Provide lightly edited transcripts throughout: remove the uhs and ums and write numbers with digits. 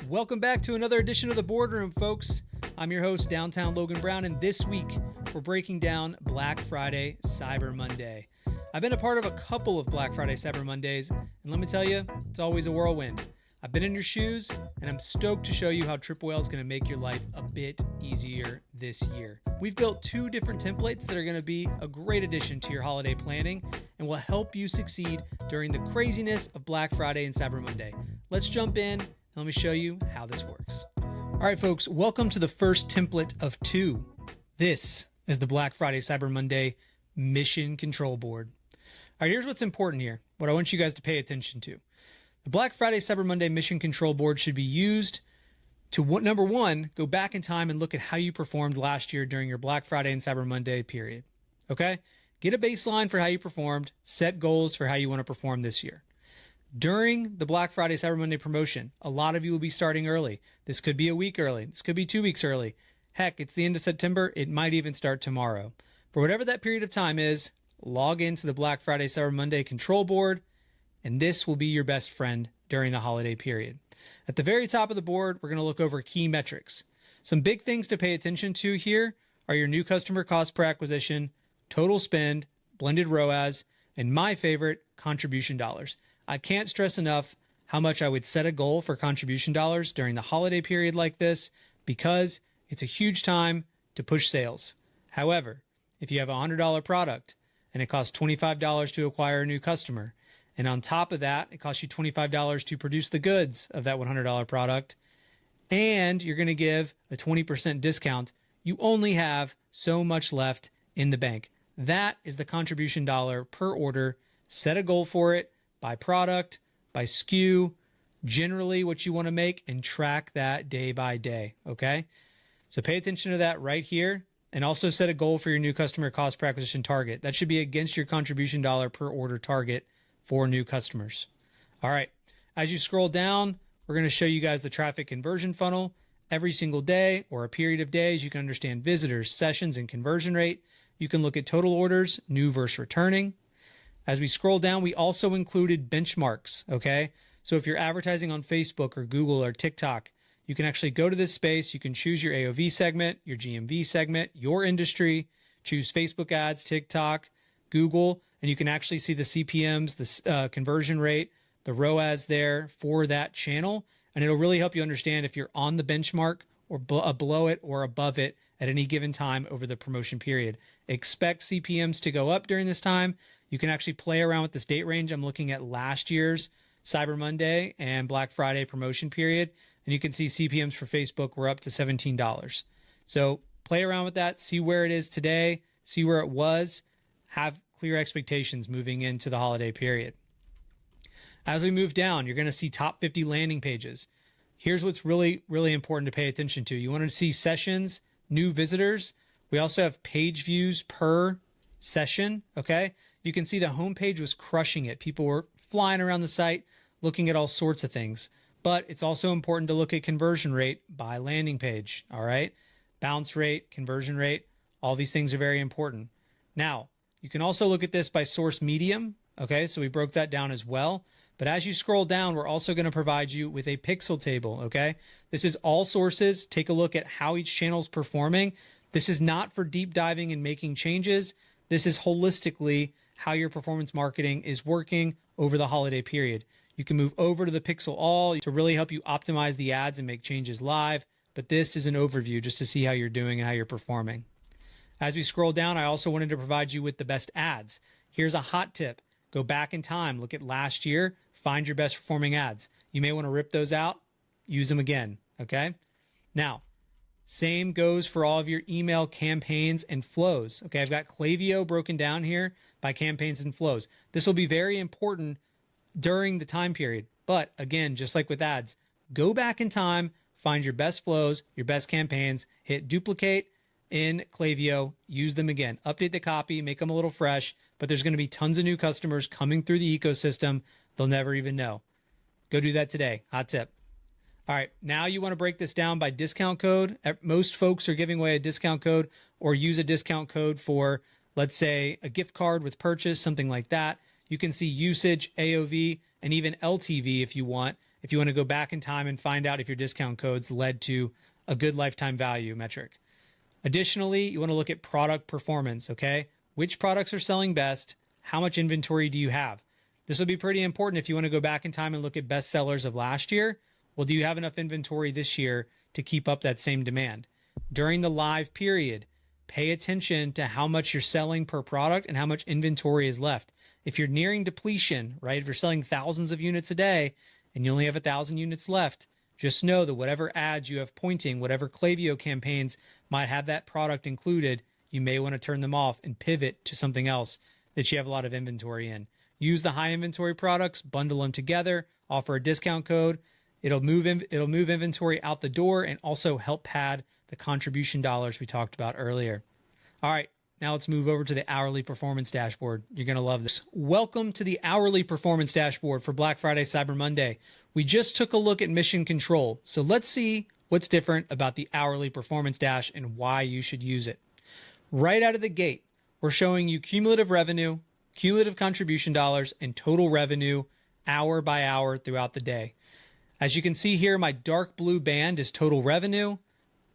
Welcome back to another edition of the Boardroom, folks. I'm your host, Downtown Logan Brown, and this week we're breaking down Black Friday, Cyber Monday. I've been a part of a couple of Black Friday, Cyber Mondays, and let me tell you, it's always a whirlwind. I've been in your shoes, and I'm stoked to show you how Triple Whale is going to make your life a bit easier this year. We've built two different templates that are going to be a great addition to your holiday planning and will help you succeed during the craziness of Black Friday and Cyber Monday. Let's jump in. Let me show you how this works. All right, folks, welcome to the first template of two. This is the Black Friday Cyber Monday Mission Control Board. All right, here's what's important here, what I want you guys to pay attention to. The Black Friday Cyber Monday Mission Control Board should be used to, number one, go back in time and look at how you performed last year during your Black Friday and Cyber Monday period. Okay? Get a baseline for how you performed, set goals for how you want to perform this year. During the Black Friday Cyber Monday promotion, a lot of you will be starting early. This could be a week early. This could be 2 weeks early. Heck, it's the end of September. It might even start tomorrow. For whatever that period of time is, log into the Black Friday Cyber Monday control board, and this will be your best friend during the holiday period. At the very top of the board, we're going to look over key metrics. Some big things to pay attention to here are your new customer cost per acquisition, total spend, blended ROAS, and my favorite, contribution dollars. I can't stress enough how much I would set a goal for contribution dollars during the holiday period like this because it's a huge time to push sales. However, if you have a $100 product and it costs $25 to acquire a new customer, and on top of that, it costs you $25 to produce the goods of that $100 product, and you're going to give a 20% discount, you only have so much left in the bank. That is the contribution dollar per order. Set a goal for it by product, by SKU, generally what you want to make, and track that day by day, okay? So pay attention to that right here, and also set a goal for your new customer cost per acquisition target. That should be against your contribution dollar per order target for new customers. All right, as you scroll down, we're going to show you guys the traffic conversion funnel. Every single day or a period of days, you can understand visitors, sessions, and conversion rate. You can look at total orders, new versus returning. As we scroll down, we also included benchmarks, okay? So if you're advertising on Facebook or Google or TikTok, you can actually go to this space. You can choose your AOV segment, your GMV segment, your industry, choose Facebook ads, TikTok, Google, and you can actually see the CPMs, the conversion rate, the ROAS there for that channel. And it'll really help you understand if you're on the benchmark or below it or above it at any given time over the promotion period. Expect CPMs to go up during this time. You can actually play around with this date range. I'm looking at last year's Cyber Monday and Black Friday promotion period, and you can see CPMs for Facebook were up to $17. So play around with that, see where it is today, see where it was, have clear expectations moving into the holiday period. As we move down, you're going to see top 50 landing pages. Here's what's really, really important to pay attention to. You want to see sessions, new visitors. We also have page views per session, okay? You can see the homepage was crushing it. People were flying around the site, looking at all sorts of things. But it's also important to look at conversion rate by landing page, all right? Bounce rate, conversion rate, all these things are very important. Now, you can also look at this by source medium, okay? So we broke that down as well. But as you scroll down, we're also going to provide you with a pixel table, okay? This is all sources. Take a look at how each channel is performing. This is not for deep diving and making changes. This is holistically how your performance marketing is working over the holiday period. You can move over to the Pixel All to really help you optimize the ads and make changes live, but this is an overview just to see how you're doing and how you're performing. As we scroll down, I also wanted to provide you with the best ads. Here's a hot tip. Go back in time, look at last year, find your best performing ads. You may want to rip those out, use them again, okay? Now, same goes for all of your email campaigns and flows. Okay, I've got Klaviyo broken down here by campaigns and flows. This will be very important during the time period. But again, just like with ads, go back in time, find your best flows, your best campaigns, hit duplicate in Klaviyo, use them again. Update the copy, make them a little fresh, but there's going to be tons of new customers coming through the ecosystem. They'll never even know. Go do that today. Hot tip. All right, now you want to break this down by discount code. Most folks are giving away a discount code or use a discount code for, let's say, a gift card with purchase, something like that. You can see usage, AOV, and even LTV if you want. if you want to go back in time and find out if your discount codes led to a good lifetime value metric. Additionally, you want to look at product performance, okay? Which products are selling best? How much inventory do you have? This will be pretty important if you want to go back in time and look at best sellers of last year. Well, do you have enough inventory this year to keep up that same demand? During the live period, pay attention to how much you're selling per product and how much inventory is left. If you're nearing depletion, right? If you're selling thousands of units a day and you only have 1,000 units left, just know that whatever ads you have pointing, whatever Klaviyo campaigns might have that product included, you may want to turn them off and pivot to something else that you have a lot of inventory in. Use the high inventory products, bundle them together, offer a discount code. It'll move inventory out the door and also help pad the contribution dollars we talked about earlier. All right, now let's move over to the hourly performance dashboard. You're going to love this. Welcome to the hourly performance dashboard for Black Friday, Cyber Monday. We just took a look at mission control. So let's see what's different about the hourly performance dash and why you should use it. Right out of the gate, we're showing you cumulative revenue, cumulative contribution dollars, and total revenue hour by hour throughout the day. As you can see here, my dark blue band is total revenue.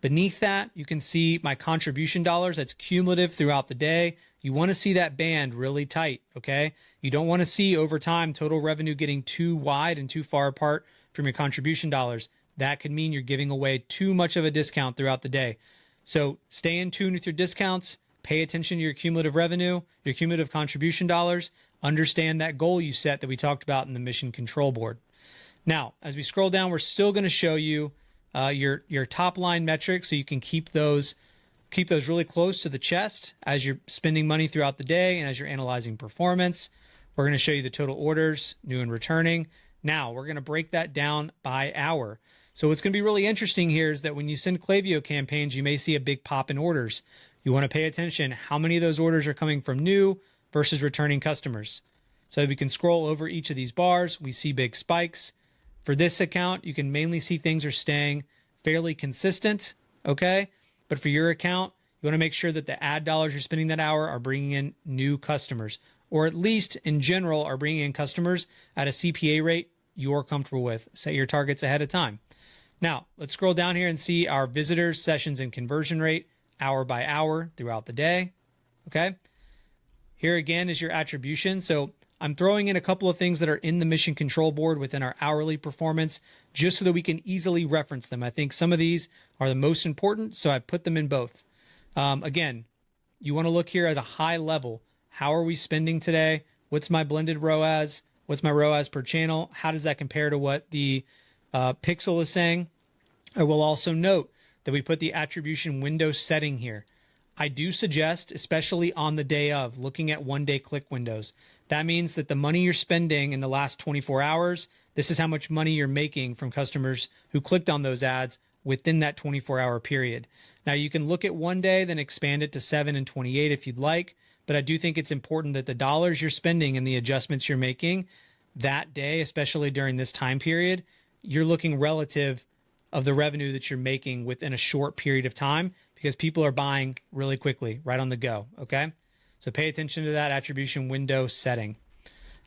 Beneath that, you can see my contribution dollars. That's cumulative throughout the day. You want to see that band really tight, okay? You don't want to see over time total revenue getting too wide and too far apart from your contribution dollars. That could mean you're giving away too much of a discount throughout the day. So stay in tune with your discounts. Pay attention to your cumulative revenue, your cumulative contribution dollars. Understand that goal you set that we talked about in the mission control board. Now, as we scroll down, we're still going to show you your top line metrics, so you can keep those really close to the chest as you're spending money throughout the day and as you're analyzing performance. We're going to show you the total orders, new and returning. Now, we're going to break that down by hour. So what's going to be really interesting here is that when you send Klaviyo campaigns, you may see a big pop in orders. You want to pay attention how many of those orders are coming from new versus returning customers. So we can scroll over each of these bars. We see big spikes. For this account, you can mainly see things are staying fairly consistent, okay? But for your account, you want to make sure that the ad dollars you're spending that hour are bringing in new customers, or at least in general are bringing in customers at a CPA rate you're comfortable with. Set your targets ahead of time. Now, let's scroll down here and see our visitors, sessions, and conversion rate hour by hour throughout the day, okay? Here again is your attribution. So I'm throwing in a couple of things that are in the mission control board within our hourly performance just so that we can easily reference them. I think some of these are the most important, so I put them in both. Again, you want to look here at a high level. How are we spending today? What's my blended ROAS? What's my ROAS per channel? How does that compare to what the pixel is saying? I will also note that we put the attribution window setting here. I do suggest, especially on the day of, looking at one-day click windows. That means that the money you're spending in the last 24 hours, this is how much money you're making from customers who clicked on those ads within that 24-hour period. Now, you can look at one day, then expand it to 7 and 28 if you'd like, but I do think it's important that the dollars you're spending and the adjustments you're making that day, especially during this time period, you're looking relative of the revenue that you're making within a short period of time, because people are buying really quickly, right on the go, okay? So pay attention to that attribution window setting.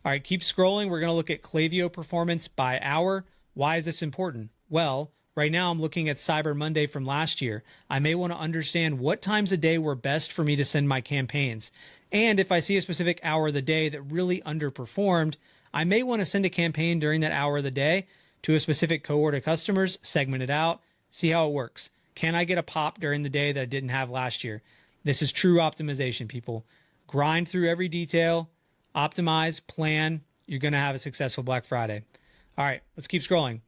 All right, keep scrolling. We're going to look at Klaviyo performance by hour. Why is this important? Well, right now I'm looking at Cyber Monday from last year. I may want to understand what times a day were best for me to send my campaigns. And if I see a specific hour of the day that really underperformed, I may want to send a campaign during that hour of the day to a specific cohort of customers, segment it out, see how it works. Can I get a pop during the day that I didn't have last year? This is true optimization, people. Grind through every detail, optimize, plan. You're going to have a successful Black Friday. All right, let's keep scrolling.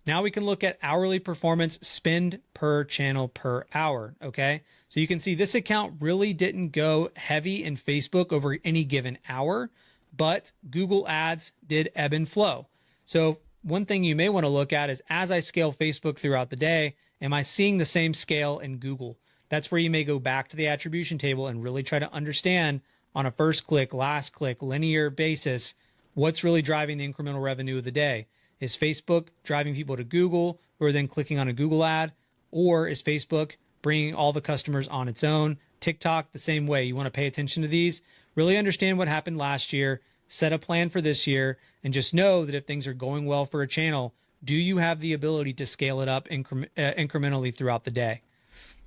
Now we can look at hourly performance spend per channel per hour, okay? So you can see this account really didn't go heavy in Facebook over any given hour, but Google Ads did ebb and flow. So one thing you may want to look at is, as I scale Facebook throughout the day, am I seeing the same scale in Google? That's where you may go back to the attribution table and really try to understand on a first click, last click, linear basis, what's really driving the incremental revenue of the day. Is Facebook driving people to Google who are then clicking on a Google ad? Or is Facebook bringing all the customers on its own? TikTok, the same way. You want to pay attention to these, really understand what happened last year, set a plan for this year, and just know that if things are going well for a channel, Do you have the ability to scale it up incrementally throughout the day?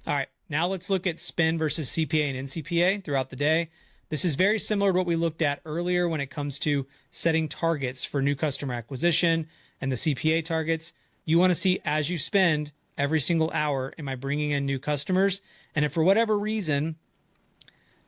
All right, now let's look at spend versus CPA and NCPA throughout the day. This is very similar to what we looked at earlier when it comes to setting targets for new customer acquisition and the CPA targets. You want to see, as you spend every single hour, am I bringing in new customers? And if for whatever reason,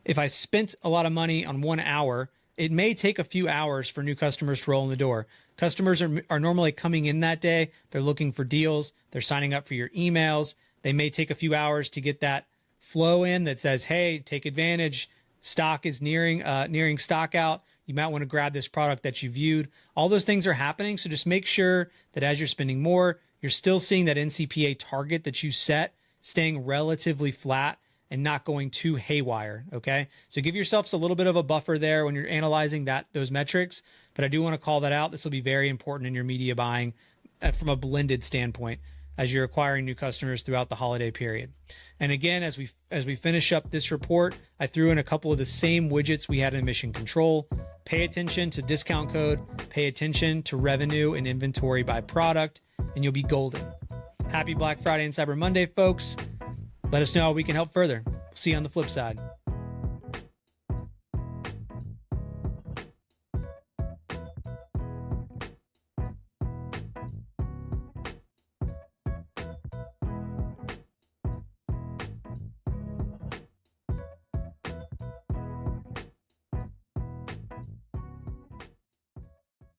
if I spent a lot of money on 1 hour, it may take a few hours for new customers to roll in the door. Customers are normally coming in that day. They're looking for deals. They're signing up for your emails. They may take a few hours to get that flow in that says, hey, take advantage. Stock is nearing stock out. You might want to grab this product that you viewed. All those things are happening. So just make sure that as you're spending more, you're still seeing that NCPA target that you set staying relatively flat and not going too haywire. Okay. So give yourselves a little bit of a buffer there when you're analyzing those metrics. But I do want to call that out. This will be very important in your media buying from a blended standpoint as you're acquiring new customers throughout the holiday period. And again, as we finish up this report, I threw in a couple of the same widgets we had in Mission Control. Pay attention to discount code, pay attention to revenue and inventory by product, and you'll be golden. Happy Black Friday and Cyber Monday, folks. Let us know how we can help further. See you on the flip side.